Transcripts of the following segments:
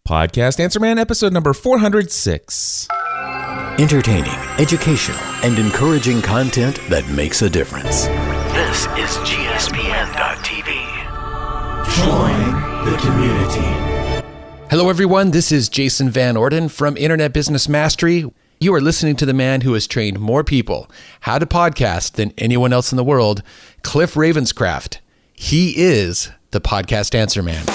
Podcast Answer Man, episode number 406. Entertaining, educational, and encouraging content that makes a difference. This is GSPN.TV. Join the community. Hello, everyone. This is Jason Van Orden from Internet Business Mastery. You are listening to the man who has trained more people how to podcast than anyone else in the world, Cliff Ravenscraft. He is the Podcast Answer Man.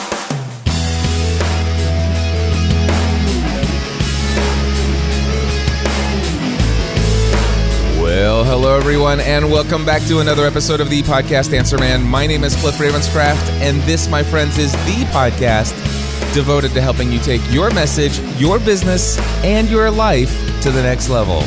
Well, hello everyone, and welcome back to another episode of the Podcast Answer Man. My name is Cliff Ravenscraft, and this, my friends, is the podcast devoted to helping you take your message, your business, and your life to the next level.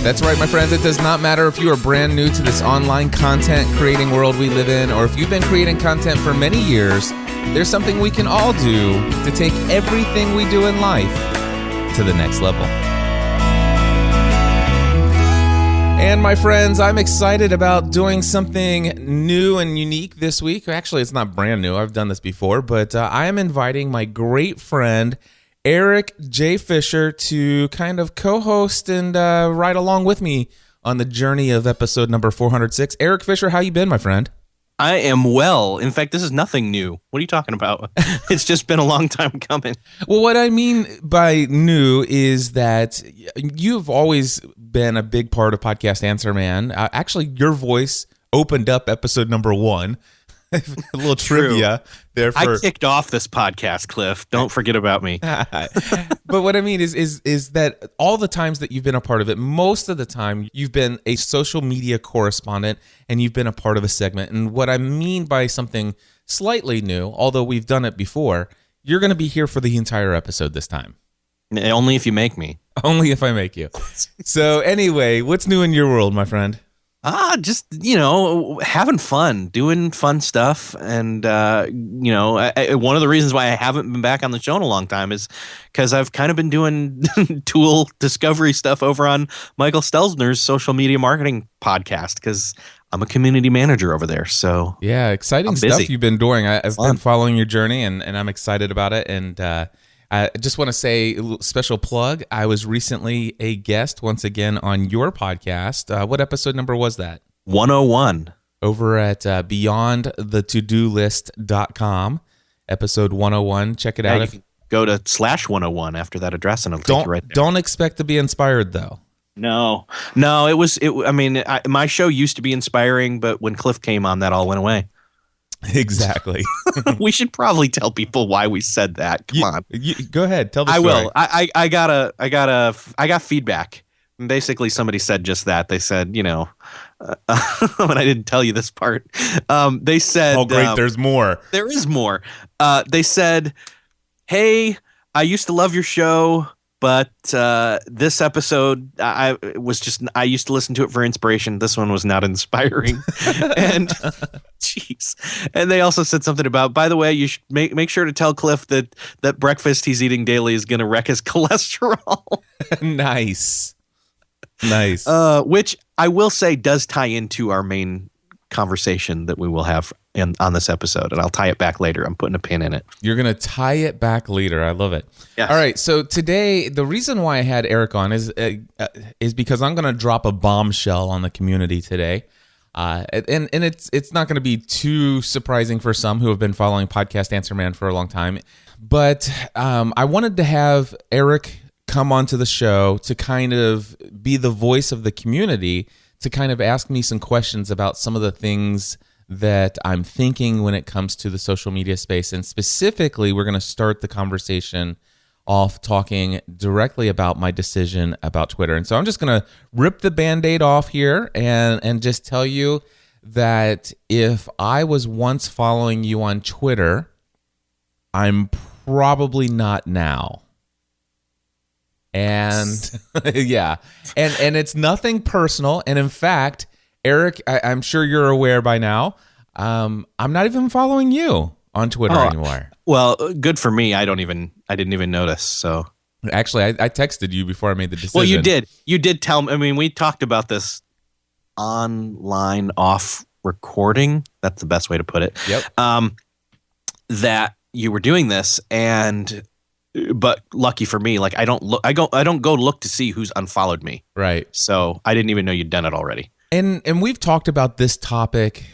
That's right, my friends. It does not matter if you are brand new to this online content creating world we live in, or if you've been creating content for many years. There's something we can all do to take everything we do in life to the next level. And my friends, I'm excited about doing something new and unique this week. Actually, it's not brand new. I've done this before, but I am inviting my great friend, Eric J. Fisher, to kind of co-host and ride along with me on the journey of episode number 406. Eric Fisher, how you been, my friend? I am well. In fact, this is nothing new. What are you talking about? It's just been a long time coming. Well, what I mean by new is that you've always been a big part of Podcast Answer Man. Actually, your voice opened up episode number 1. A little trivia there. I kicked off this podcast, Cliff. Don't forget about me. But what I mean is that all the times that you've been a part of it, most of the time you've been a social media correspondent and you've been a part of a segment. And what I mean by something slightly new, although we've done it before, you're going to be here for the entire episode this time. Only if you make me. Only if I make you. So anyway, what's new in your world, my friend? Just, having fun, doing fun stuff. And, one of the reasons why I haven't been back on the show in a long time is because I've kind of been doing tool discovery stuff over on Michael Stelzner's social media marketing podcast because I'm a community manager over there. So yeah, exciting stuff you've been doing. I've been following your journey and I'm excited about it. And I just want to say a special plug. I was recently a guest once again on your podcast. What episode number was that? 101. Over at beyondthetodolist.com, episode 101. Check it out. You can go to /101 after that address and it'll take you right there. Don't expect to be inspired though. No, my show used to be inspiring, but when Cliff came on, that all went away. Exactly. We should probably tell people why we said that. Come on. Go ahead. Tell the story. I will. I got feedback. Basically, somebody said just that. They said, and I didn't tell you this part. They said, "Oh, great! There's more. There is more." They said, "Hey, I used to love your show, but this episode, I used to listen to it for inspiration. This one was not inspiring." And jeez. And they also said something about, by the way, you should make sure to tell Cliff that breakfast he's eating daily is going to wreck his cholesterol. Nice. Which I will say does tie into our main conversation that we will have on this episode, and I'll tie it back later. I'm putting a pin in it. You're going to tie it back later. I love it. Yes. All right. So today, the reason why I had Eric on is because I'm going to drop a bombshell on the community today. And it's not going to be too surprising for some who have been following Podcast Answer Man for a long time. But I wanted to have Eric come onto the show to kind of be the voice of the community, to kind of ask me some questions about some of the things that I'm thinking when it comes to the social media space. And specifically, we're going to start the conversation off talking directly about my decision about Twitter. And so I'm just going to rip the Band-Aid off here and just tell you that if I was once following you on Twitter, I'm probably not now. And yeah, and it's nothing personal. And in fact, Eric, I'm sure you're aware by now, I'm not even following you on Twitter anymore. Well, good for me. I didn't even notice. So actually, I texted you before I made the decision. Well, you did. You did tell me. I mean, we talked about this online off recording. That's the best way to put it. Yep. That you were doing this, but lucky for me, like I don't go look to see who's unfollowed me. Right. So I didn't even know you'd done it already. And we've talked about this topic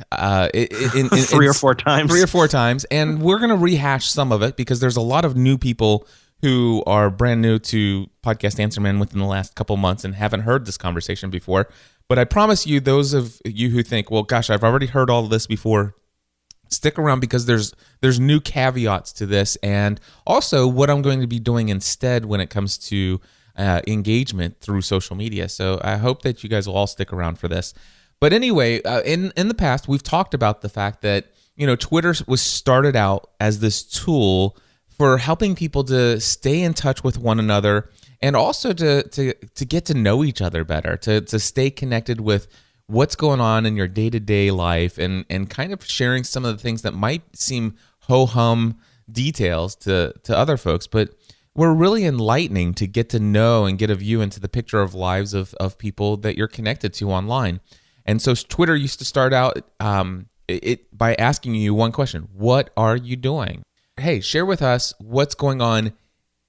in Three or four times, and we're going to rehash some of it because there's a lot of new people who are brand new to Podcast Answer Man within the last couple months and haven't heard this conversation before. But I promise you, those of you who think, well, gosh, I've already heard all of this before, stick around because there's new caveats to this, and also what I'm going to be doing instead when it comes to engagement through social media. So I hope that you guys will all stick around for this. But anyway, in the past, we've talked about the fact that, you know, Twitter was started out as this tool for helping people to stay in touch with one another and also to get to know each other better, to stay connected with what's going on in your day-to-day life and kind of sharing some of the things that might seem ho-hum details to other folks, but were really enlightening to get to know and get a view into the picture of lives of people that you're connected to online. And so Twitter used to start out by asking you one question: what are you doing? Hey, share with us what's going on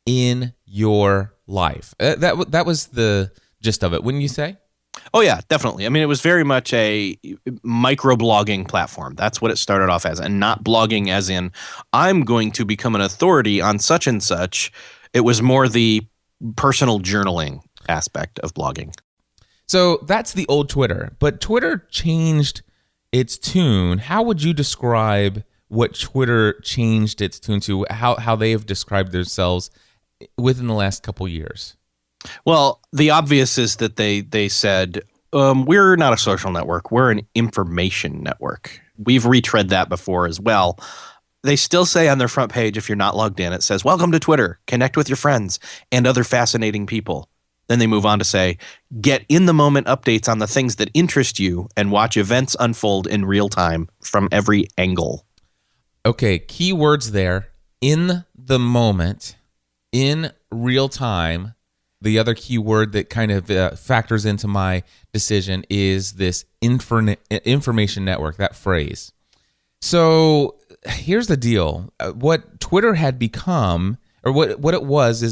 in your life. That was the gist of it, wouldn't you say? Oh yeah, definitely. I mean, it was very much a microblogging platform. That's what it started off as, and not blogging as in I'm going to become an authority on such and such. It was more the personal journaling aspect of blogging. So that's the old Twitter, but Twitter changed its tune. How would you describe what Twitter changed its tune to? How they have described themselves within the last couple years? Well, the obvious is that they said, we're not a social network. We're an information network. We've retread that before as well. They still say on their front page, if you're not logged in, it says, welcome to Twitter. Connect with your friends and other fascinating people. Then they move on to say, get in-the-moment updates on the things that interest you and watch events unfold in real time from every angle. Okay, key words there. In the moment, in real time. The other key word that kind of factors into my decision is this information network, that phrase. So here's the deal. What Twitter had become, or what it was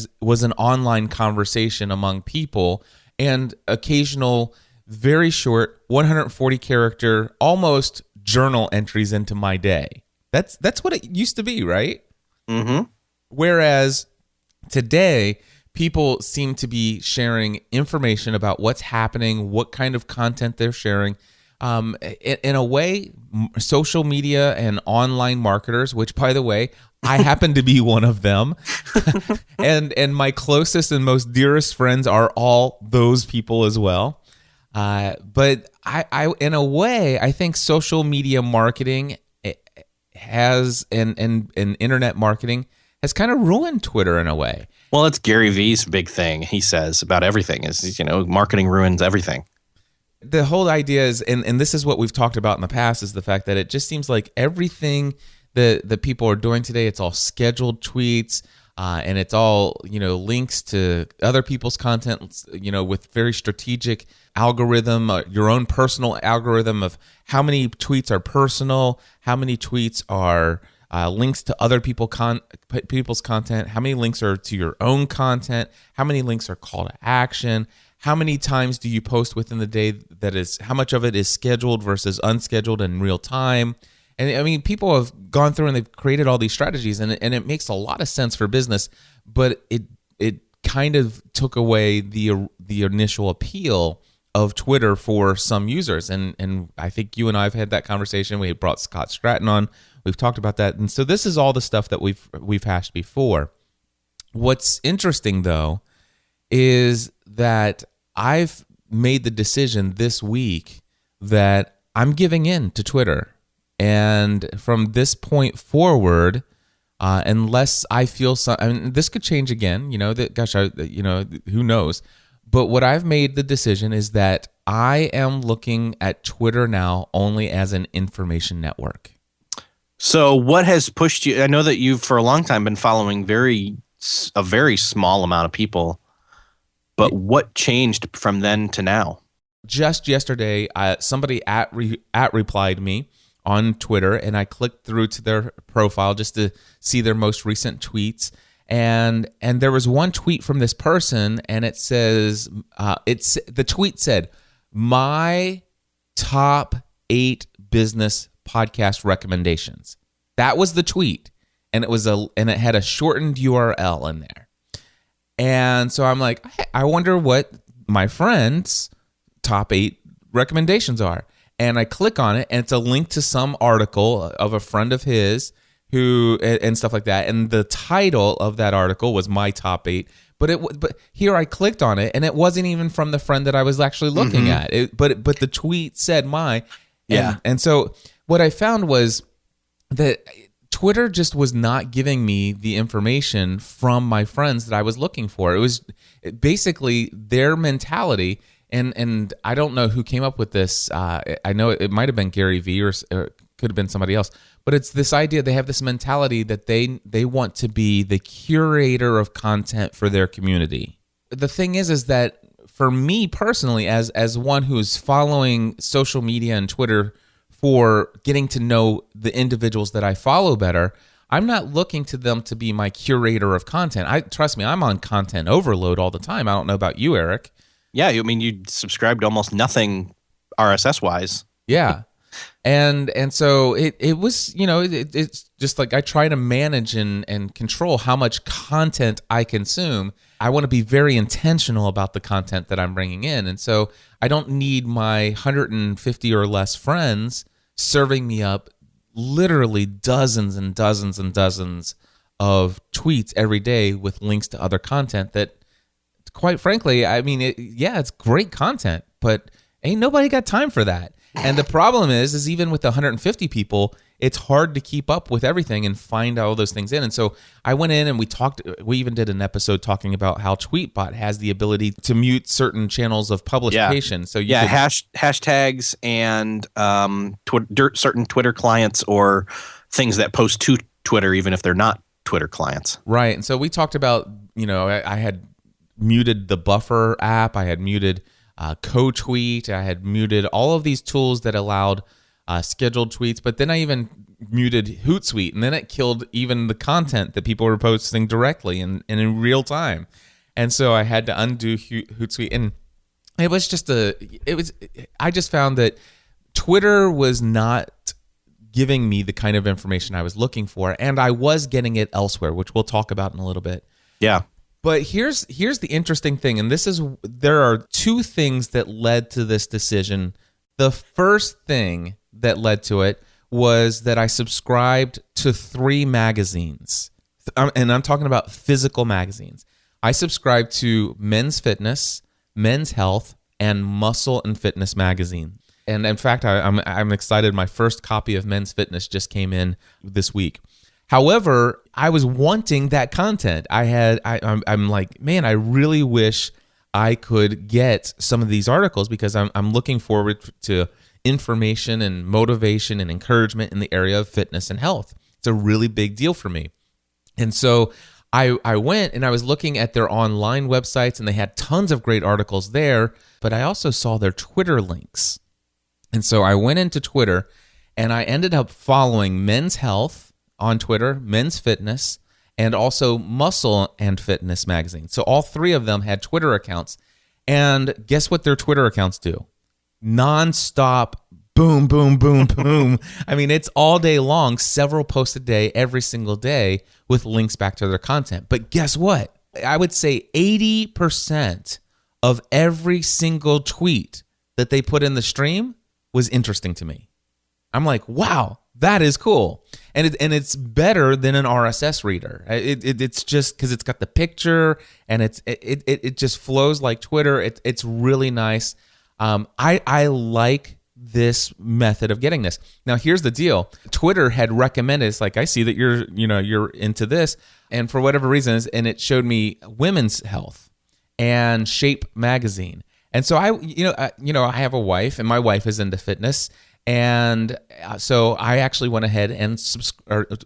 an online conversation among people and occasional, very short, 140 character, almost journal entries into my day. That's what it used to be, right? Mm-hmm. Whereas today, people seem to be sharing information about what's happening, what kind of content they're sharing. In a way, social media and online marketers, which, by the way, I happen to be one of them, and my closest and most dearest friends are all those people as well. But I, in a way, I think social media marketing has and internet marketing has kind of ruined Twitter in a way. Well, it's Gary Vee's big thing. He says about everything is, marketing ruins everything. The whole idea is, and this is what we've talked about in the past, is the fact that it just seems like everything that people are doing today, it's all scheduled tweets, and it's all, links to other people's content, with very strategic algorithm, your own personal algorithm of how many tweets are personal, how many tweets are links to other people's content, how many links are to your own content, how many links are call to action, how many times do you post within the day, how much of it is scheduled versus unscheduled in real time. And I mean, people have gone through and they've created all these strategies, and it makes a lot of sense for business, but it kind of took away the initial appeal of Twitter for some users. And I think you and I have had that conversation. We brought Scott Stratton on. We've talked about that. And so this is all the stuff that we've hashed before. What's interesting, though, is that I've made the decision this week that I'm giving in to Twitter. And from this point forward, unless I feel this could change again, who knows? But what I've made the decision is that I am looking at Twitter now only as an information network. So what has pushed you? I know that you've for a long time been following a very small amount of people, but what changed from then to now? Just yesterday, somebody replied me on Twitter, and I clicked through to their profile just to see their most recent tweets. And there was one tweet from this person, and it says, the tweet said, "My top 8 business podcast recommendations." That was the tweet, and it had a shortened URL in there. And so I'm like, I wonder what my friend's top 8 recommendations are. And I click on it, and it's a link to some article of a friend of his who and stuff like that. And the title of that article was my top 8. But here I clicked on it, and it wasn't even from the friend that I was actually looking at. But the tweet said my. And so what I found was that Twitter just was not giving me the information from my friends that I was looking for. It was basically their mentality. And I don't know who came up with this. I know it might have been Gary Vee or could have been somebody else. But it's this idea, they have this mentality that they want to be the curator of content for their community. The thing is that for me personally, as one who's following social media and Twitter for getting to know the individuals that I follow better, I'm not looking to them to be my curator of content. Trust me, I'm on content overload all the time. I don't know about you, Eric. Yeah, I mean, you subscribe to almost nothing RSS wise. Yeah. And so it was, it's just like I try to manage and control how much content I consume. I want to be very intentional about the content that I'm bringing in. And so I don't need my 150 or less friends serving me up literally dozens and dozens and dozens of tweets every day with links to other content that, quite frankly, I mean, it's great content, but ain't nobody got time for that. And the problem is even with 150 people, it's hard to keep up with everything and find all those things in. And so I went in and we even did an episode talking about how Tweetbot has the ability to mute certain channels of publication. Yeah. So hashtags and certain Twitter clients or things that post to Twitter, even if they're not Twitter clients. Right. And so we talked about, I had muted the Buffer app. I had muted Co-Tweet. I had muted all of these tools that allowed scheduled tweets, but then I even muted Hootsuite, and then it killed even the content that people were posting directly and in real time. And so I had to undo Hootsuite, and it was just I just found that Twitter was not giving me the kind of information I was looking for, and I was getting it elsewhere, which we'll talk about in a little bit. Yeah. But here's the interesting thing, and there are 2 things that led to this decision. The first thing that led to it was that I subscribed to 3 magazines, and I'm talking about physical magazines. I subscribed to Men's Fitness, Men's Health, and Muscle and Fitness magazine. And in fact, I'm excited. My first copy of Men's Fitness just came in this week. However, I was wanting that content. I'm like, man, I really wish I could get some of these articles because I'm looking forward to information and motivation and encouragement in the area of fitness and health. It's a really big deal for me. And so I went and I was looking at their online websites, and they had tons of great articles there, but I also saw their Twitter links. And so I went into Twitter, and I ended up following Men's Health on Twitter, Men's Fitness, and also Muscle and Fitness magazine. So all 3 of them had Twitter accounts. And guess what their Twitter accounts do? Non-stop, boom, boom, boom, boom. I mean, it's all day long, several posts a day, every single day, with links back to their content. But guess what? I would say 80% of every single tweet that they put in the stream was interesting to me. I'm like, wow, that is cool. And it's better than an RSS reader. It's just because it's got the picture and it just flows like Twitter. It's really nice. I like this method of getting this. Now, here's the deal. Twitter had recommended, it's like, I see that you're into this. And for whatever reasons, and it showed me Women's Health and Shape magazine. And so I have a wife, and my wife is into fitness. And so I actually went ahead and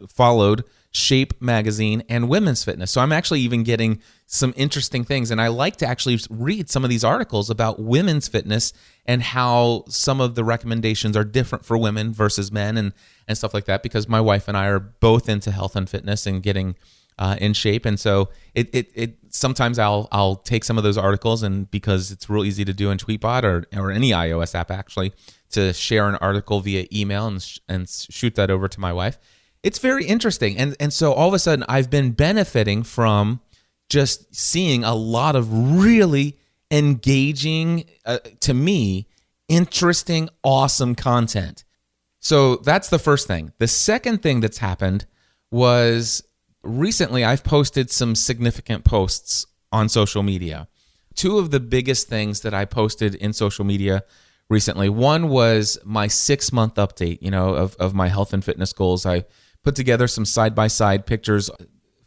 followed Shape Magazine and Women's Fitness. So I'm actually even getting some interesting things. And I like to actually read some of these articles about women's fitness and how some of the recommendations are different for women versus men and stuff like that, because my wife and I are both into health and fitness and getting in shape. And so it sometimes I'll take some of those articles, and because it's real easy to do in Tweetbot or any iOS app actually, to share an article via email and shoot that over to my wife. It's very interesting. And so all of a sudden I've been benefiting from just seeing a lot of really engaging, to me, interesting, awesome content. So that's the first thing. The second thing that's happened was recently I've posted some significant posts on social media. Two of the biggest things that I posted in social media recently, one was my 6-month update, of my health and fitness goals. I put together some side-by-side pictures,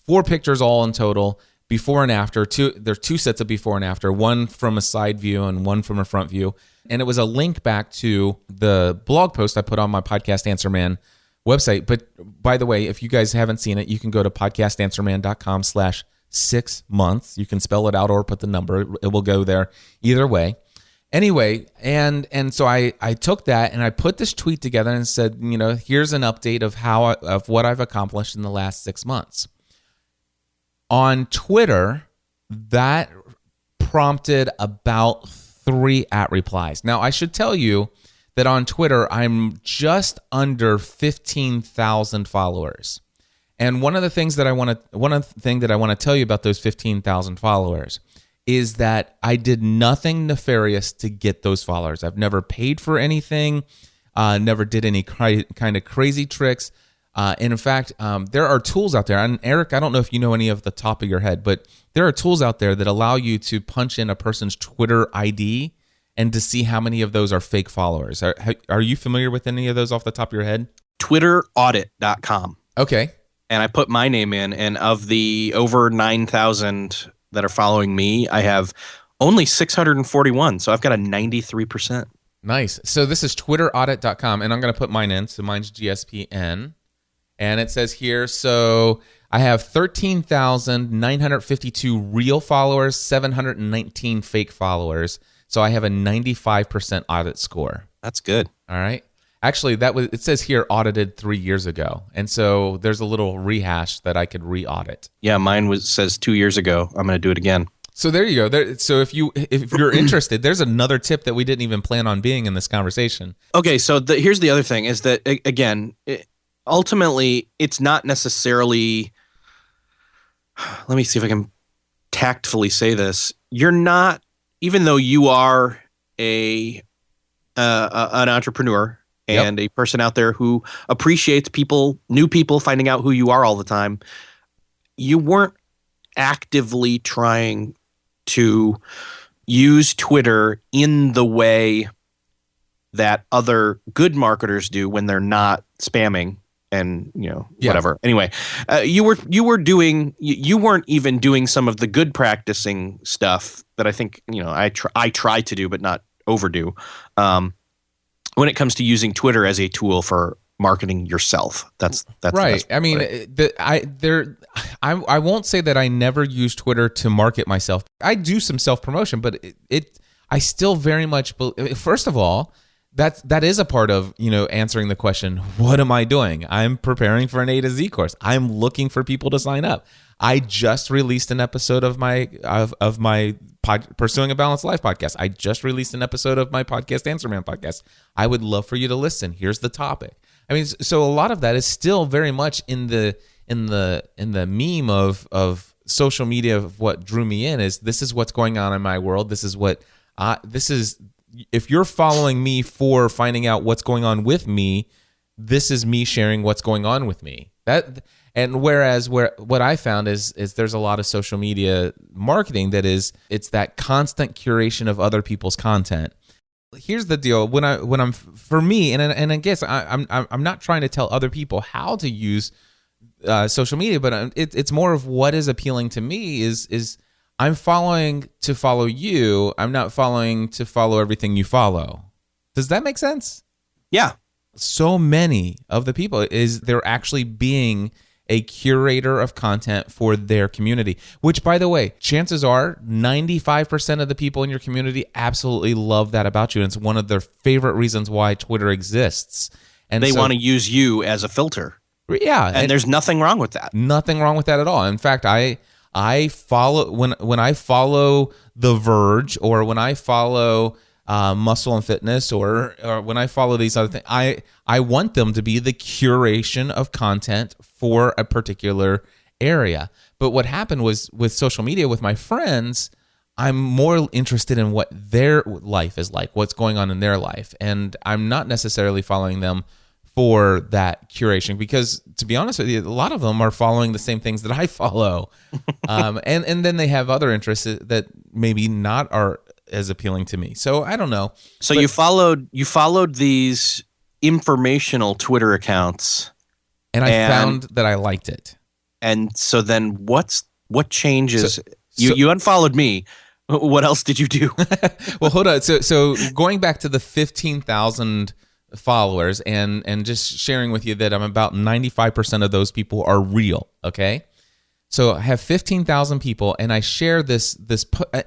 4 pictures all in total, before and after. There are 2 sets of before and after, one from a side view and one from a front view. And it was a link back to the blog post I put on my Podcast Answer Man website. But by the way, if you guys haven't seen it, you can go to podcastanswerman.com/6 months. You can spell it out or put the number. It will go there either way. Anyway, and so I took that and I put this tweet together and said, here's an update of what I've accomplished in the last 6 months. On Twitter, that prompted about 3 @replies. Now, I should tell you that on Twitter, I'm just under 15,000 followers. And one of the things that I want to tell you about those 15,000 followers is that I did nothing nefarious to get those followers. I've never paid for anything, never did any kind of crazy tricks. And in fact, there are tools out there. And Eric, I don't know if you know any of the top of your head, but there are tools out there that allow you to punch in a person's Twitter ID and to see how many of those are fake followers. Are you familiar with any of those off the top of your head? TwitterAudit.com. Okay. And I put my name in, and of the over 9,000 that are following me, I have only 641. So I've got a 93%. Nice. So this is TwitterAudit.com, and I'm going to put mine in. So mine's GSPN. And it says here, so I have 13,952 real followers, 719 fake followers. So I have a 95% audit score. That's good. All right. Actually, it says here audited 3 years ago. And so there's a little rehash that I could re-audit. Yeah, mine says 2 years ago. I'm going to do it again. So there you go. So if you're interested, there's another tip that we didn't even plan on being in this conversation. Okay, so here's the other thing is that, again, ultimately, it's not necessarily – let me see if I can tactfully say this. You're not – even though you are an entrepreneur and a person out there who appreciates new people finding out who you are all the time, you weren't actively trying to use Twitter in the way that other good marketers do when they're not spamming and whatever. Anyway, you weren't even doing some of the good practicing stuff that I think I try to do but not overdo when it comes to using Twitter as a tool for marketing yourself. That's right. I mean, I won't say that I never use Twitter to market myself. I do some self-promotion, but I still very much first of all, that is a part of answering the question, what am I doing? I'm preparing for an A to Z course. I'm looking for people to sign up. I just released an episode of my Pursuing a Balanced Life podcast. I just released an episode of my Podcast Answer Man podcast. I would love for you to listen. Here's the topic. I mean, so a lot of that is still very much in the meme of social media. Of what drew me in is this is what's going on in my world. This is if you're following me for finding out what's going on with me, this is me sharing what's going on with me. Whereas what I found is there's a lot of social media marketing it's that constant curation of other people's content. Here's the deal: when I'm for me, and I guess I'm not trying to tell other people how to use social media, but it's more of what is appealing to me is I'm following to follow you. I'm not following to follow everything you follow. Does that make sense? Yeah. so many of the people is they're actually being a curator of content for their community, which, by the way, chances are 95% of the people in your community absolutely love that about you. And it's one of their favorite reasons why Twitter exists. And They want to use you as a filter. Yeah. And there's nothing wrong with that. Nothing wrong with that at all. In fact, I follow when I follow The Verge, or when I follow Muscle and Fitness, or when I follow these other things, I want them to be the curation of content for a particular area. But what happened was with social media, with my friends, I'm more interested in what their life is like, what's going on in their life, and I'm not necessarily following them for that curation, because, to be honest with you, a lot of them are following the same things that I follow, and then they have other interests that maybe not are as appealing to me. So I don't know. So you followed these informational Twitter accounts, and I found that I liked it. And so then what changes? You unfollowed me. What else did you do? Well, hold on. So going back to the 15,000 followers, and just sharing with you that I'm about 95% of those people are real. Okay. So I have 15,000 people, and I share this,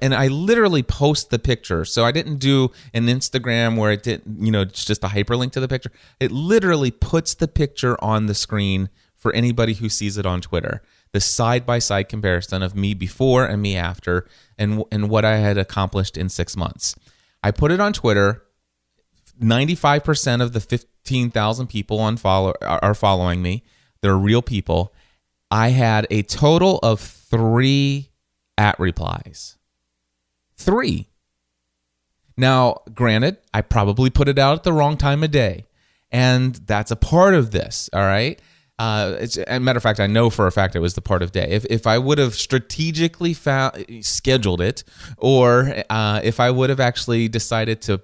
and I literally post the picture. So I didn't do an Instagram where it didn't, it's just a hyperlink to the picture. It literally puts the picture on the screen for anybody who sees it on Twitter. The side-by-side comparison of me before and me after, and what I had accomplished in 6 months. I put it on Twitter. 95% of the 15,000 people are following me. They're real people. I had a total of 3 @replies. 3. Now, granted, I probably put it out at the wrong time of day, and that's a part of this, all right? As a matter of fact, I know for a fact it was the part of day. If I would have strategically scheduled it, or if I would have actually decided to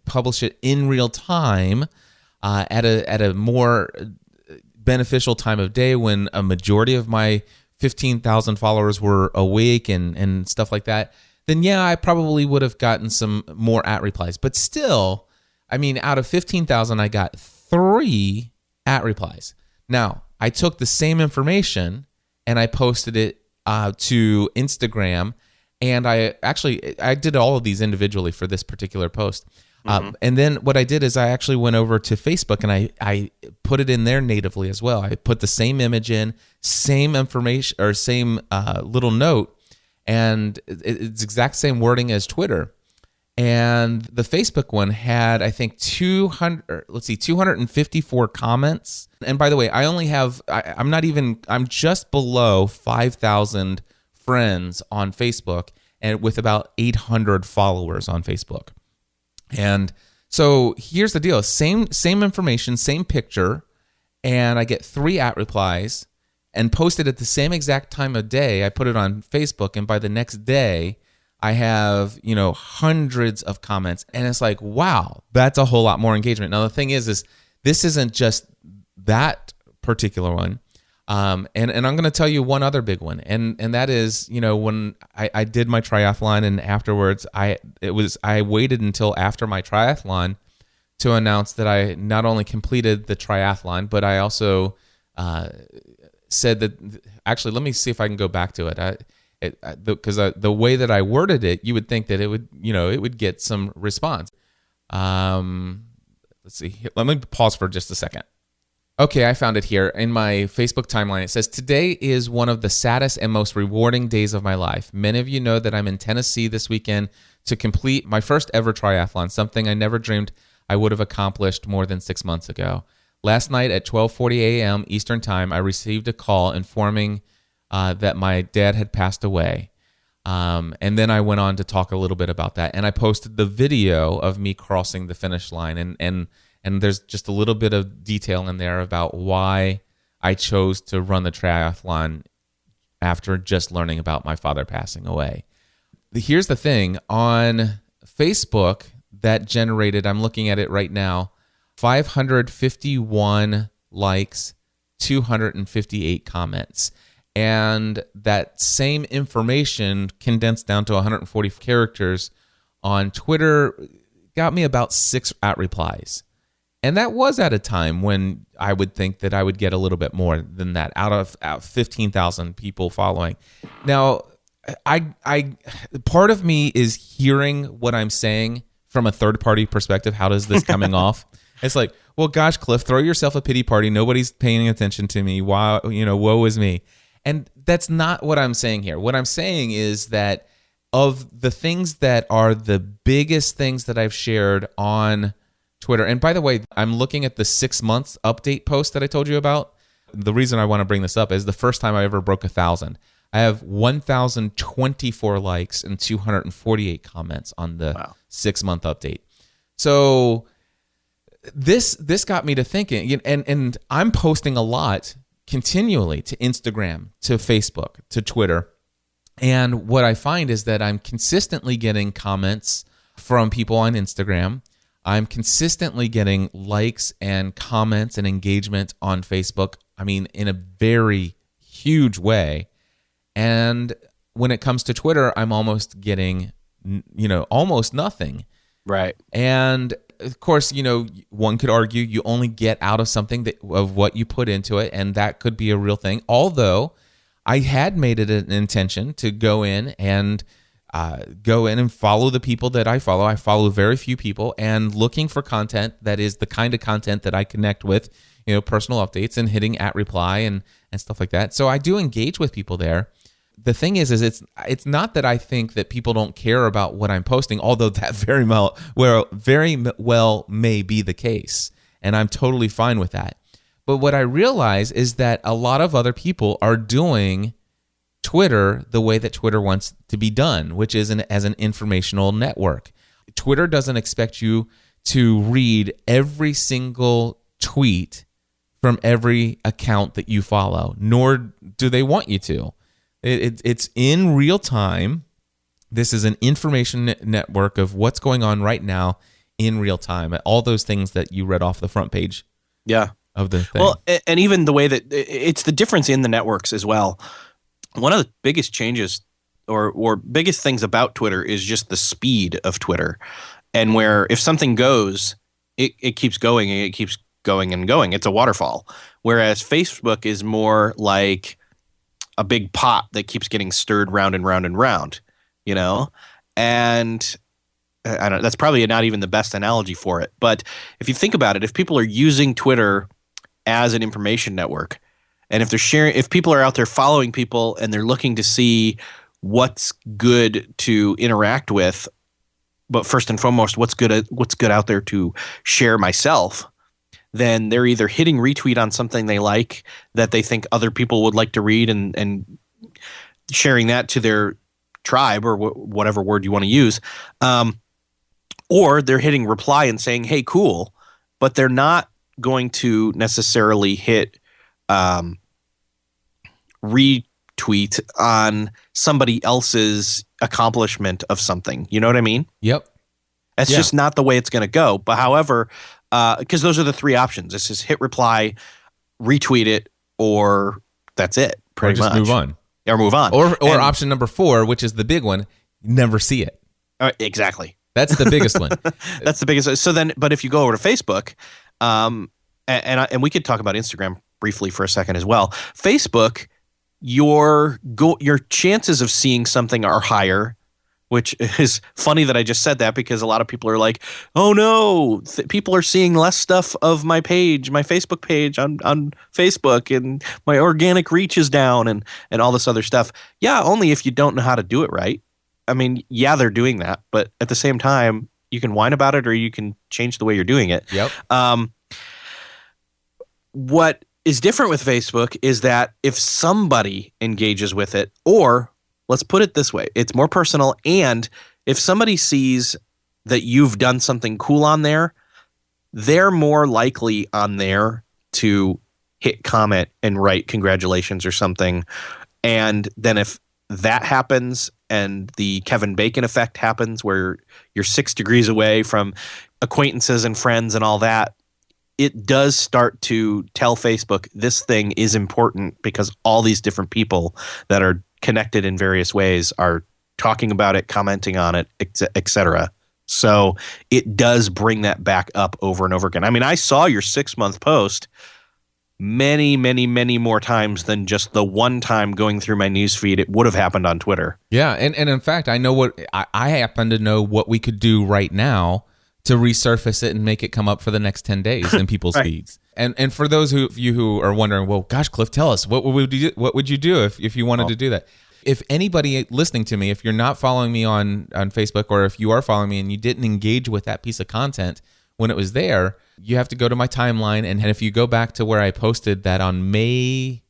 publish it in real time at a more beneficial time of day when a majority of my 15,000 followers were awake and stuff like that, then yeah, I probably would have gotten some more @replies. But still, I mean, out of 15,000, I got 3 @replies. Now, I took the same information and I posted it to Instagram, and I did all of these individually for this particular post. And then what I did is I actually went over to Facebook, and I put it in there natively as well. I put the same image in, same information, or same little note, and it's exact same wording as Twitter. And the Facebook one had, I think, 254 comments. And by the way, I only have, I'm just below 5,000 friends on Facebook, and with about 800 followers on Facebook. And so here's the deal. Same information, same picture, and I get 3 @replies, and posted at the same exact time of day. I put it on Facebook, and by the next day, I have, hundreds of comments, and it's like, wow, that's a whole lot more engagement. Now, the thing is this isn't just that particular one. And I'm going to tell you one other big one, and that is, when I did my triathlon, and afterwards I waited until after my triathlon to announce that I not only completed the triathlon, but I also said that, actually, let me see if I can go back to it. Because the way that I worded it, you would think that it would get some response. Let's see. Let me pause for just a second. Okay, I found it here in my Facebook timeline. It says, "Today is one of the saddest and most rewarding days of my life. Many of you know that I'm in Tennessee this weekend to complete my first ever triathlon, something I never dreamed I would have accomplished more than 6 months ago. Last night at 12:40 a.m. Eastern Time, I received a call informing that my dad had passed away. And then I went on to talk a little bit about that. And I posted the video of me crossing the finish line. And there's just a little bit of detail in there about why I chose to run the triathlon after just learning about my father passing away. Here's the thing. On Facebook, that generated, I'm looking at it right now, 551 likes, 258 comments. And that same information condensed down to 140 characters on Twitter got me about 6 @replies. And that was at a time when I would think that I would get a little bit more than that out of 15,000 people following. Now, I part of me is hearing what I'm saying from a third party perspective. How does this coming off? It's like, well, gosh, Cliff, throw yourself a pity party. Nobody's paying attention to me. Wow, woe is me. And that's not what I'm saying here. What I'm saying is that of the things that are the biggest things that I've shared on Twitter, and by the way, I'm looking at the 6 months update post that I told you about. The reason I want to bring this up is the first time I ever broke 1,000. I have 1,024 likes and 248 comments on the 6 month update. So this got me to thinking, and I'm posting a lot continually to Instagram, to Facebook, to Twitter. And what I find is that I'm consistently getting comments from people on Instagram. I'm consistently getting likes and comments and engagement on Facebook. I mean, in a very huge way. And when it comes to Twitter, I'm almost getting, almost nothing. Right. And of course, one could argue you only get out of something of what you put into it, and that could be a real thing. Although I had made it an intention to go in and follow the people that I follow. I follow very few people, and looking for content that is the kind of content that I connect with, personal updates and hitting @reply and stuff like that. So I do engage with people there. The thing is it's not that I think that people don't care about what I'm posting, although that very well may be the case, and I'm totally fine with that. But what I realize is that a lot of other people are doing Twitter the way that Twitter wants to be done, which is as an informational network. Twitter doesn't expect you to read every single tweet from every account that you follow, nor do they want you to. It's in real time. This is an information network of what's going on right now in real time. All those things that you read off the front page. Yeah. Of the thing. Well, and even the way that it's the difference in the networks as well. One of the biggest changes or biggest things about Twitter is just the speed of Twitter, and where if something goes, it keeps going and it keeps going and going. It's a waterfall. Whereas Facebook is more like a big pot that keeps getting stirred round and round and round, and I don't know, that's probably not even the best analogy for it. But if you think about it, if people are using Twitter as an information network, and if people are out there following people and they're looking to see what's good to interact with, but first and foremost, what's good out there to share myself, then they're either hitting retweet on something they like that they think other people would like to read and sharing that to their tribe or whatever word you want to use, or they're hitting reply and saying, hey, cool, but they're not going to necessarily hit retweet on somebody else's accomplishment of something. You know what I mean? Yep. That's just not the way it's going to go. But however, because those are the three options. It's just hit reply, retweet it, or that's it. Pretty much. Move on. Or move on. Or option number 4, which is the big one, never see it. Exactly. That's the biggest one. That's the biggest. So then, but if you go over to Facebook, and we could talk about Instagram briefly for a second as well. Facebook, your chances of seeing something are higher, which is funny that I just said that because a lot of people are like, oh no, people are seeing less stuff of my page, my Facebook page on Facebook, and my organic reach is down and all this other stuff. Yeah, only if you don't know how to do it right. I mean, yeah, they're doing that, but at the same time, you can whine about it or you can change the way you're doing it. Yep. What is different with Facebook is that if somebody engages with it, or let's put it this way, it's more personal, and if somebody sees that you've done something cool on there, they're more likely on there to hit comment and write congratulations or something. And then if that happens and the Kevin Bacon effect happens where you're 6 degrees away from acquaintances and friends and all that, it does start to tell Facebook this thing is important because all these different people that are connected in various ways are talking about it, commenting on it, etc. So it does bring that back up over and over again. I mean, I saw your 6-month post many, many, many more times than just the one time going through my newsfeed. It would have happened on Twitter. Yeah, and in fact, I know what I happen to know what we could do right now to resurface it and make it come up for the next 10 days in people's Right. feeds. And for those of you who are wondering, well, gosh, Cliff, tell us what would you do if you wanted to do that? If anybody listening to me, if you're not following me on Facebook, or if you are following me and you didn't engage with that piece of content when it was there, you have to go to my timeline. And if you go back to where I posted that on May,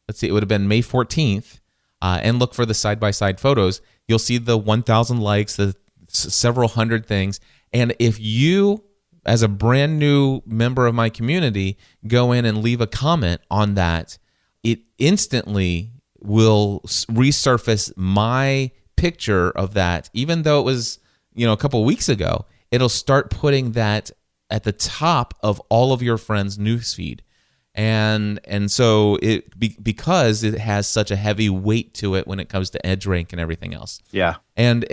let's see, it would have been May 14th, and look for the side-by-side photos, you'll see the 1,000 likes, the several hundred things. And if you, as a brand new member of my community, go in and leave a comment on that, it instantly will resurface my picture of that. Even though it was, a couple weeks ago, it'll start putting that at the top of all of your friends' newsfeed. And so because it has such a heavy weight to it when it comes to EdgeRank and everything else. Yeah. And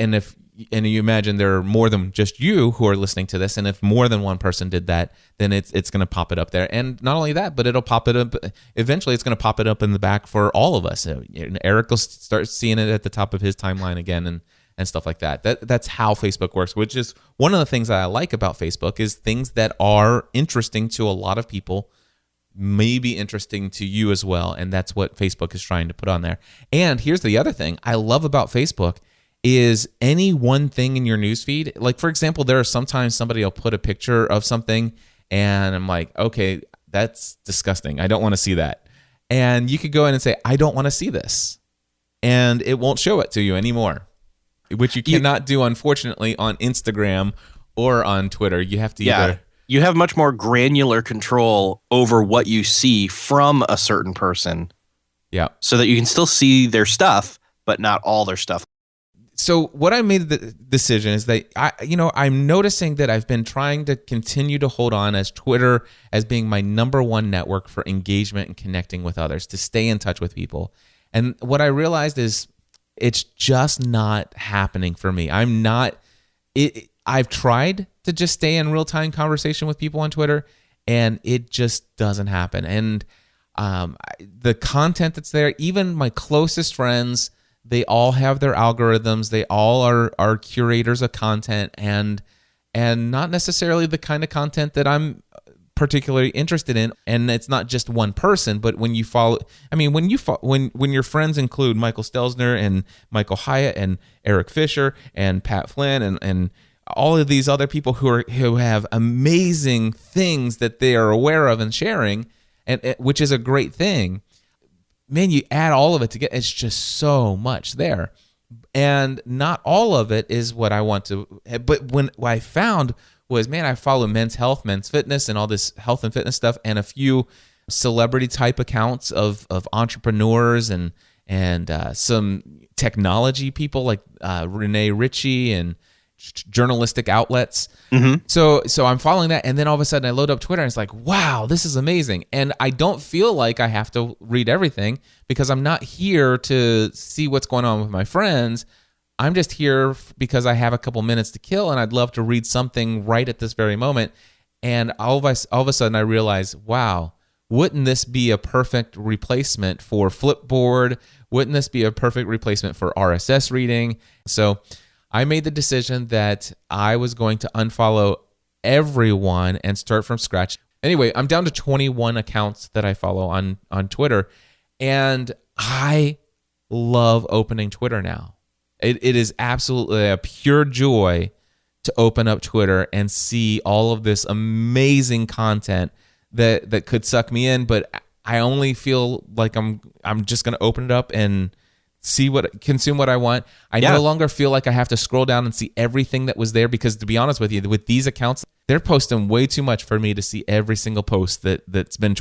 you imagine there are more than just you who are listening to this, and if more than one person did that, then it's going to pop it up there. And not only that, but it'll pop it up. Eventually, it's going to pop it up in the back for all of us. Eric will start seeing it at the top of his timeline again, and stuff like that. That's how Facebook works, which is one of the things that I like about Facebook, is things that are interesting to a lot of people may be interesting to you as well, and that's what Facebook is trying to put on there. And here's the other thing I love about Facebook is any one thing in your newsfeed. Like, for example, there are sometimes somebody will put a picture of something, and I'm like, okay, that's disgusting. I don't want to see that. And you could go in and say, I don't want to see this, and it won't show it to you anymore, which you cannot do, unfortunately, on Instagram or on Twitter. You have to either... You have much more granular control over what you see from a certain person. Yeah. So that you can still see their stuff, but not all their stuff. So what I made the decision is that I'm noticing that I've been trying to continue to hold on as Twitter as being my number one network for engagement and connecting with others, to stay in touch with people. And what I realized is it's just not happening for me. I've tried to just stay in real-time conversation with people on Twitter, and it just doesn't happen. And the content that's there, even my closest friends, they all have their algorithms. They all are curators of content, and not necessarily the kind of content that I'm particularly interested in. And it's not just one person, but when you follow, when your friends include Michael Stelzner and Michael Hyatt and Eric Fisher and Pat Flynn and all of these other people who have amazing things that they are aware of and sharing, and which is a great thing. Man, you add all of it together, it's just so much there. And not all of it is what I want to, but what I found was, man, I follow Men's Health, Men's Fitness, and all this health and fitness stuff, and a few celebrity type accounts of entrepreneurs and some technology people like Renee Ritchie and journalistic outlets. Mm-hmm. So I'm following that, and then all of a sudden I load up Twitter and it's like, wow, this is amazing. And I don't feel like I have to read everything, because I'm not here to see what's going on with my friends. I'm just here because I have a couple minutes to kill, and I'd love to read something right at this very moment. And all of a sudden I realize, wow, wouldn't this be a perfect replacement for Flipboard? Wouldn't this be a perfect replacement for RSS reading? So I made the decision that I was going to unfollow everyone and start from scratch. Anyway, I'm down to 21 accounts that I follow on Twitter, and I love opening Twitter now. It is absolutely a pure joy to open up Twitter and see all of this amazing content that could suck me in, but I only feel like I'm just going to open it up and consume what I want. I no longer feel like I have to scroll down and see everything that was there, because to be honest with you, with these accounts, they're posting way too much for me to see every single post that's been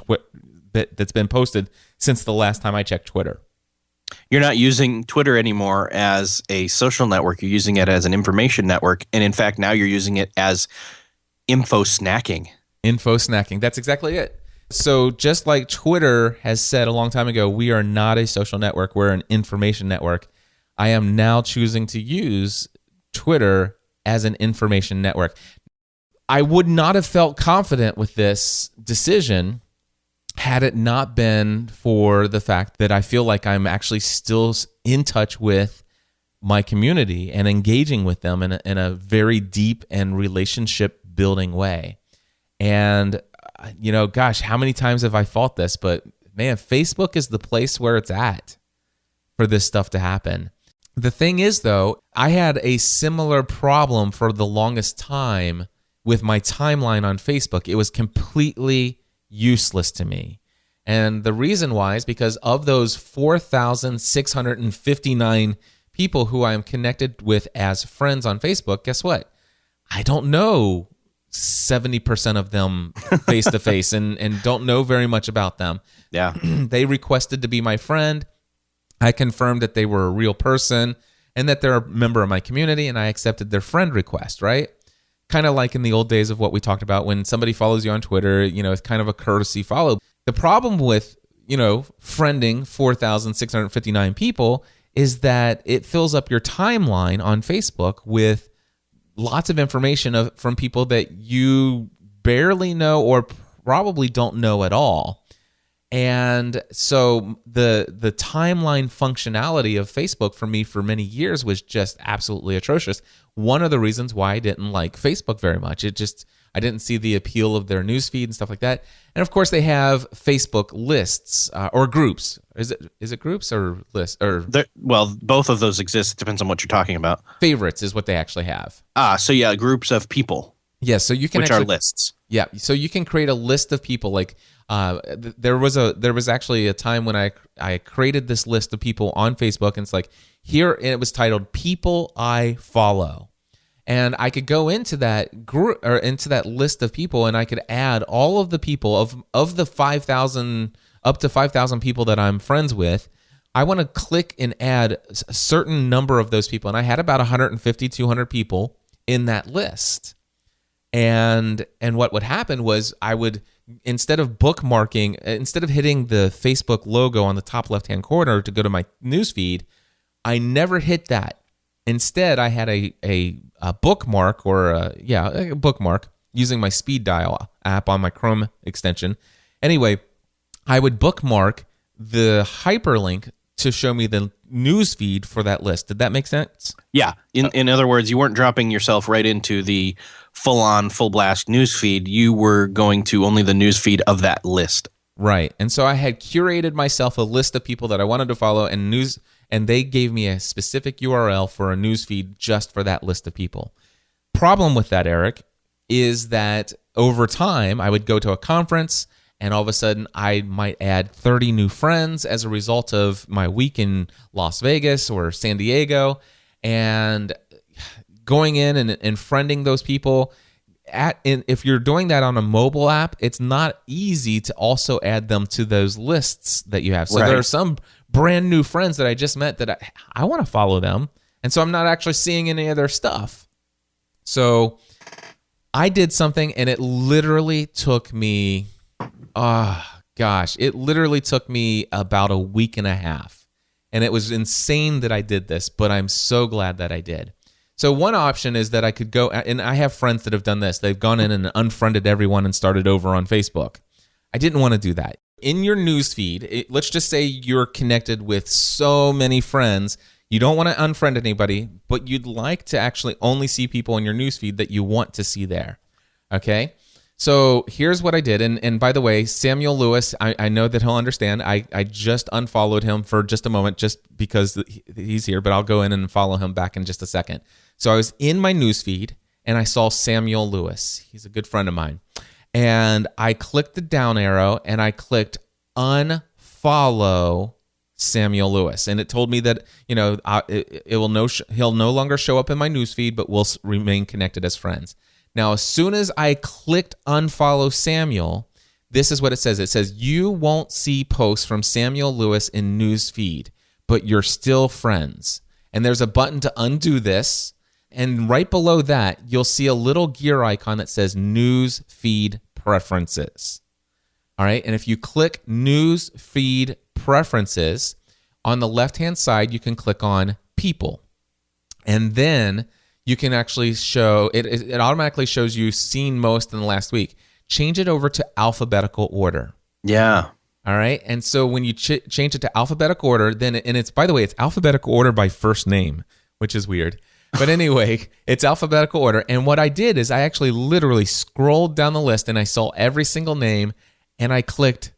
posted since the last time I checked Twitter. You're not using Twitter anymore as a social network. You're using it as an information network. And in fact, now you're using it as info snacking. Info snacking. That's exactly it. So just like Twitter has said a long time ago, we are not a social network, we're an information network. I am now choosing to use Twitter as an information network. I would not have felt confident with this decision had it not been for the fact that I feel like I'm actually still in touch with my community and engaging with them in a very deep and relationship building way. And, gosh, how many times have I felt this? But man, Facebook is the place where it's at for this stuff to happen. The thing is, though, I had a similar problem for the longest time with my timeline on Facebook. It was completely useless to me. And the reason why is because of those 4,659 people who I'm connected with as friends on Facebook, guess what? I don't know 70% of them face to face and don't know very much about them. Yeah. They requested to be my friend. I confirmed that they were a real person and that they're a member of my community, and I accepted their friend request, right? Kind of like in the old days of what we talked about when somebody follows you on Twitter, it's kind of a courtesy follow. The problem with, friending 4,659 people is that it fills up your timeline on Facebook with lots of information from people that you barely know or probably don't know at all. And so the timeline functionality of Facebook for me for many years was just absolutely atrocious. One of the reasons why I didn't like Facebook very much. I didn't see the appeal of their newsfeed and stuff like that. And of course, they have Facebook lists or groups. Is it groups or lists or? Well, both of those exist. It depends on what you're talking about. Favorites is what they actually have. So yeah, groups of people. Yeah, so you can which actually, are lists. Yeah, so you can create a list of people. Like there was actually a time when I created this list of people on Facebook, and it's like here, and it was titled "People I Follow." And I could go into that group or into that list of people, and I could add all of the people of the 5,000 up to 5,000 people that I'm friends with. I want to click and add a certain number of those people, and I had about 150, 200 people in that list. And what would happen was I would, instead of hitting the Facebook logo on the top left-hand corner to go to my newsfeed, I never hit that. Instead, I had a bookmark a bookmark using my speed dial app on my Chrome extension. Anyway, I would bookmark the hyperlink to show me the news feed for that list. Did that make sense? Yeah. In other words, you weren't dropping yourself right into the full-on, full-blast news feed. You were going to only the news feed of that list. Right. And so I had curated myself a list of people that I wanted to follow and they gave me a specific URL for a news feed just for that list of people. Problem with that, Eric, is that over time I would go to a conference and all of a sudden I might add 30 new friends as a result of my week in Las Vegas or San Diego, and going in and friending those people. If you're doing that on a mobile app, it's not easy to also add them to those lists that you have. So Right. There are some brand new friends that I just met that I want to follow them, and so I'm not actually seeing any of their stuff. So I did something, and it literally took me, it literally took me about a week and a half, and it was insane that I did this, but I'm so glad that I did. So one option is that I could go, and I have friends that have done this. They've gone in and unfriended everyone and started over on Facebook. I didn't want to do that. In your newsfeed, let's just say you're connected with so many friends, you don't want to unfriend anybody, but you'd like to actually only see people in your newsfeed that you want to see there. Okay? So here's what I did. And by the way, Samuel Lewis, I know that he'll understand. I just unfollowed him for just a moment just because he's here, but I'll go in and follow him back in just a second. So I was in my newsfeed and I saw Samuel Lewis. He's a good friend of mine. And I clicked the down arrow and I clicked unfollow Samuel Lewis. And it told me that, he'll no longer show up in my newsfeed, but we'll remain connected as friends. Now, as soon as I clicked unfollow Samuel, this is what it says. It says, you won't see posts from Samuel Lewis in newsfeed, but you're still friends. And there's a button to undo this. And right below that, you'll see a little gear icon that says News Feed Preferences. All right, and if you click News Feed Preferences, on the left-hand side, you can click on People. And then you can actually show it automatically shows you seen most in the last week. Change it over to alphabetical order. Yeah. All right. And so when you change it to alphabetical order, then it's, by the way, it's alphabetical order by first name, which is weird. But anyway, it's alphabetical order. And what I did is I actually literally scrolled down the list and I saw every single name and I clicked.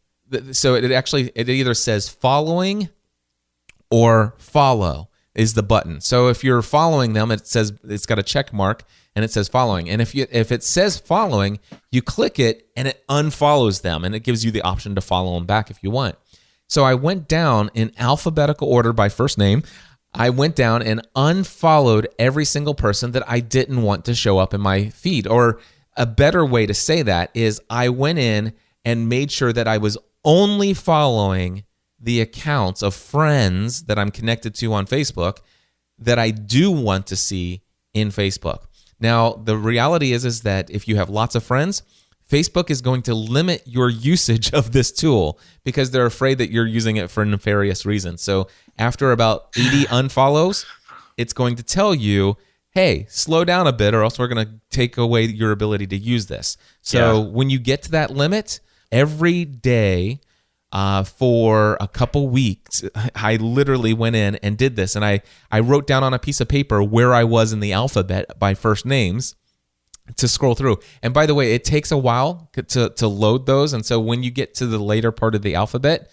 So it either says following or follow is the button. So if you're following them, it says it's got a check mark and it says following. And if it says following, you click it and it unfollows them and it gives you the option to follow them back if you want. So I went down in alphabetical order by first name. I went down and unfollowed every single person that I didn't want to show up in my feed. Or a better way to say that is I went in and made sure that I was only following the accounts of friends that I'm connected to on Facebook that I do want to see in Facebook. Now, the reality is that if you have lots of friends, Facebook is going to limit your usage of this tool because they're afraid that you're using it for nefarious reasons. So after about 80 unfollows, it's going to tell you, hey, slow down a bit or else we're going to take away your ability to use this. So when you get to that limit, every day for a couple weeks, I literally went in and did this. And I wrote down on a piece of paper where I was in the alphabet by first names to scroll through. And by the way, it takes a while to load those. And so when you get to the later part of the alphabet,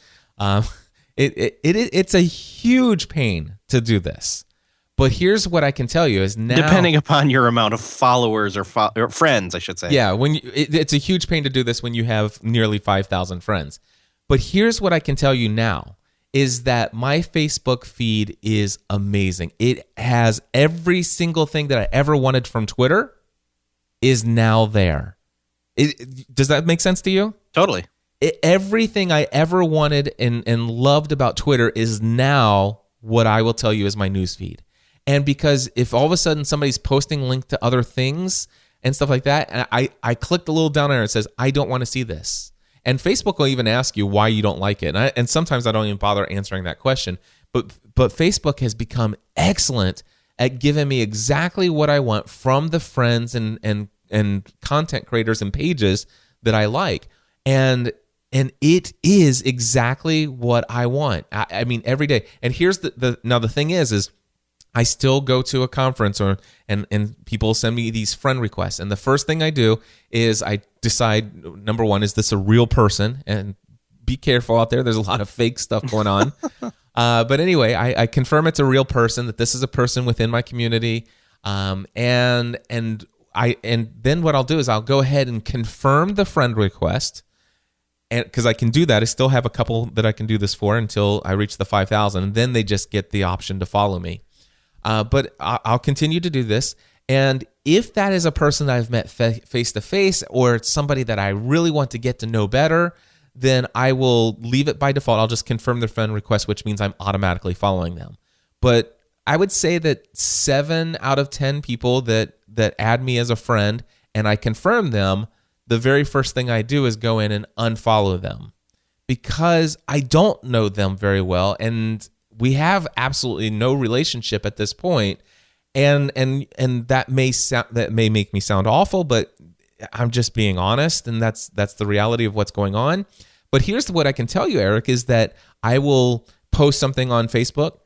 it's a huge pain to do this. But here's what I can tell you is now, depending upon your amount of followers or friends, I should say. Yeah, it's a huge pain to do this when you have nearly 5,000 friends. But here's what I can tell you now is that my Facebook feed is amazing. It has every single thing that I ever wanted from Twitter is now there. Does that make sense to you? Totally. Everything I ever wanted and loved about Twitter is now what I will tell you is my newsfeed. And because if all of a sudden somebody's posting link to other things and stuff like that, and I clicked a little down there and it says, I don't want to see this. And Facebook will even ask you why you don't like it. And sometimes I don't even bother answering that question. But Facebook has become excellent at giving me exactly what I want from the friends and content creators and pages that I like. And it is exactly what I want. I mean, every day. And here's the thing is I still go to a conference and people send me these friend requests. And the first thing I do is I decide, number one, is this a real person? And be careful out there. There's a lot of fake stuff going on. But anyway, I confirm it's a real person, that this is a person within my community. And then what I'll do is I'll go ahead and confirm the friend request. And because I can do that, I still have a couple that I can do this for until I reach the 5,000. And then they just get the option to follow me. But I'll continue to do this. And if that is a person that I've met face to face, or it's somebody that I really want to get to know better, then I will leave it by default. I'll just confirm their friend request, which means I'm automatically following them. But I would say that 7 out of 10 people that add me as a friend and I confirm them, the very first thing I do is go in and unfollow them because I don't know them very well. And we have absolutely no relationship at this point, and that may make me sound awful, but I'm just being honest, and that's the reality of what's going on. But here's what I can tell you, Eric, is that I will post something on Facebook,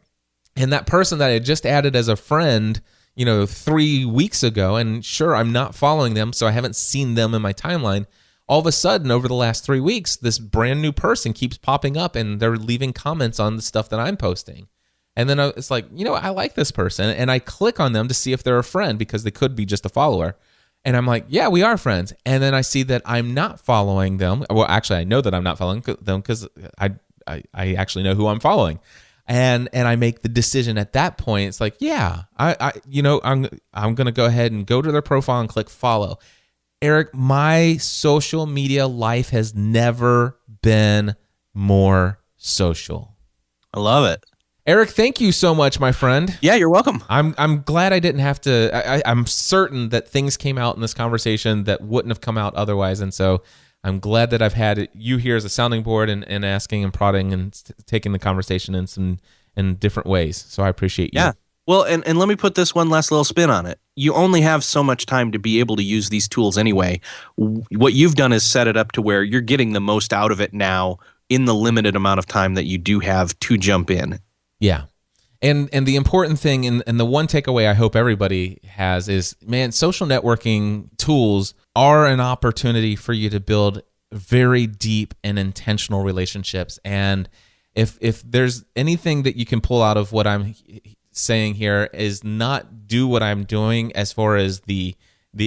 and that person that I just added as a friend, 3 weeks ago, and sure, I'm not following them, so I haven't seen them in my timeline. All of a sudden, over the last 3 weeks, this brand new person keeps popping up and they're leaving comments on the stuff that I'm posting. And then it's like, I like this person. And I click on them to see if they're a friend because they could be just a follower. And I'm like, yeah, we are friends. And then I see that I'm not following them. Well, actually, I know that I'm not following them because I actually know who I'm following. And I make the decision at that point. It's like, yeah, I'm going to go ahead and go to their profile and click follow. Eric, my social media life has never been more social. I love it. Eric, thank you so much, my friend. Yeah, you're welcome. I'm glad I didn't have to. I'm certain that things came out in this conversation that wouldn't have come out otherwise. And so I'm glad that I've had you here as a sounding board and asking and prodding and taking the conversation in different ways. So I appreciate you. Yeah. Well, and let me put this one last little spin on it. you only have so much time to be able to use these tools anyway. What you've done is set it up to where you're getting the most out of it now in the limited amount of time that you do have to jump in. Yeah. And the important thing, and the one takeaway I hope everybody has is, man, social networking tools are an opportunity for you to build very deep and intentional relationships. And if there's anything that you can pull out of what I'm saying here, is not do what I'm doing as far as the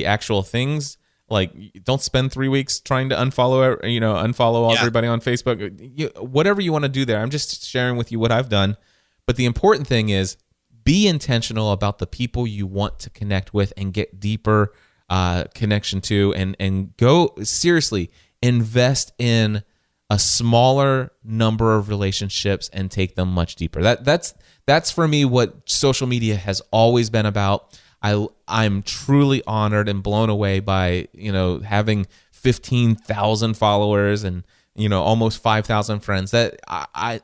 actual things. Like, don't spend 3 weeks trying to unfollow everybody on Facebook. Whatever you want to do there, I'm just sharing with you what I've done. But the important thing is be intentional about the people you want to connect with and get deeper connection to, and go seriously invest in a smaller number of relationships and take them much deeper. That's for me what social media has always been about. I'm truly honored and blown away by having 15,000 followers and almost 5,000 friends. That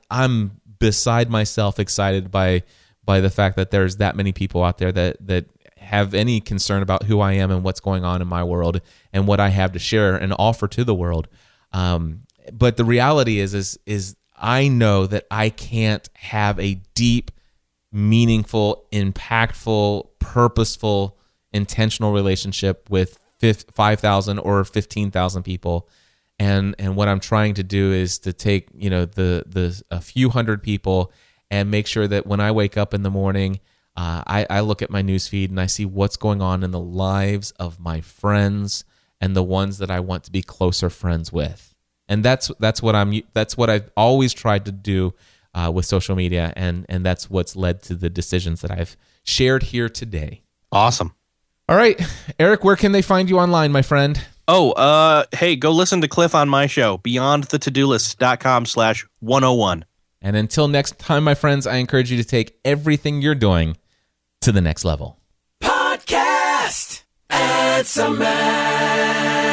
I'm beside myself excited by the fact that there's that many people out there that have any concern about who I am and what's going on in my world and what I have to share and offer to the world. But the reality is I know that I can't have a deep, meaningful, impactful, purposeful, intentional relationship with 5,000 or 15,000 people. And what I'm trying to do is to take the a few hundred people and make sure that when I wake up in the morning, I look at my newsfeed and I see what's going on in the lives of my friends and the ones that I want to be closer friends with. And that's what I've always tried to do with social media, and that's what's led to the decisions that I've shared here today. Awesome. All right, Eric, where can they find you online, my friend? Oh, hey, go listen to Cliff on my show, beyondthetodolist.com/101. And until next time, my friends, I encourage you to take everything you're doing to the next level. Podcast. It's a man.